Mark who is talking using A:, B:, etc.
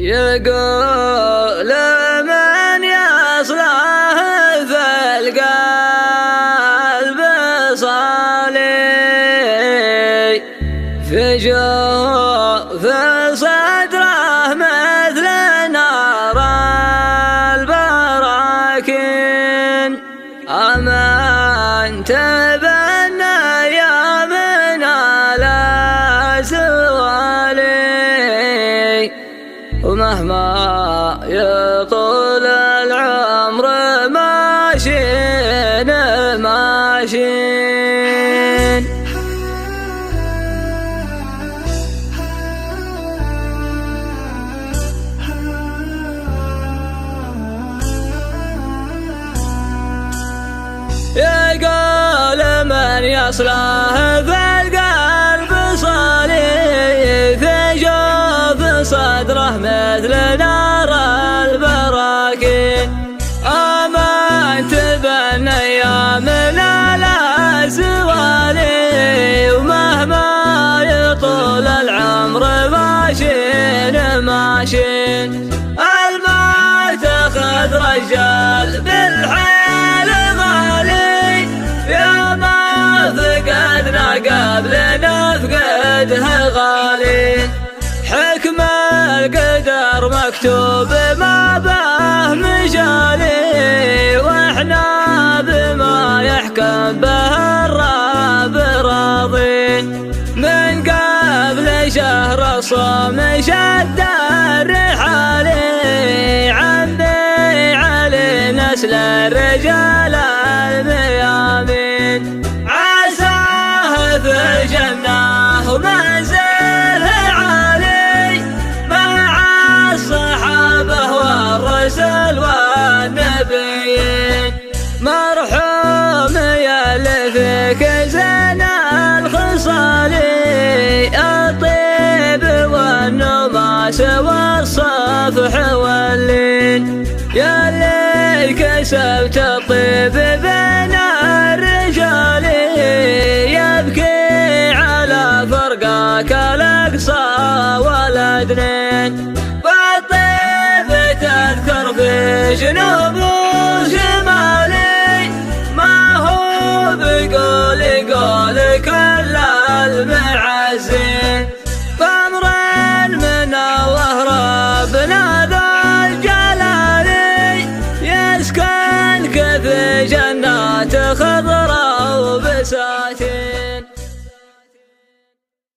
A: يقول من يصلح في القلب صالي في جوف صدره مثل نار البراكين أمن تبنى يا من الأسوالي ومهما يطول العمر ماشين ماشين. يقول من يصلح في القلب صالي في جوف صدره مثل نار البراكين أمن تبنى يا من الأسوالي ومهما يطول العمر ماشين ماشين. الموت أخذ رجال بالحيل غالي يا ما فقدنا قبل نفقده غالي حكم القدر مكتوب ما به مجالي واحنا بما يحكم به الرب راضين. من قبل شهر الصوم شد الرحالي عمي علي نسل الرجال الميامين عساه في الجنة ومنزله عالي مع الصحابة والرسل والنبيين. مرحوم يا اللي فيك زين الخصالي الطيب والنماس والصفح واللين يا اللي كسبت الطيب بين الرجال يبكي على فرقك الأقصى والأدنين والطيب تذكر في جنوب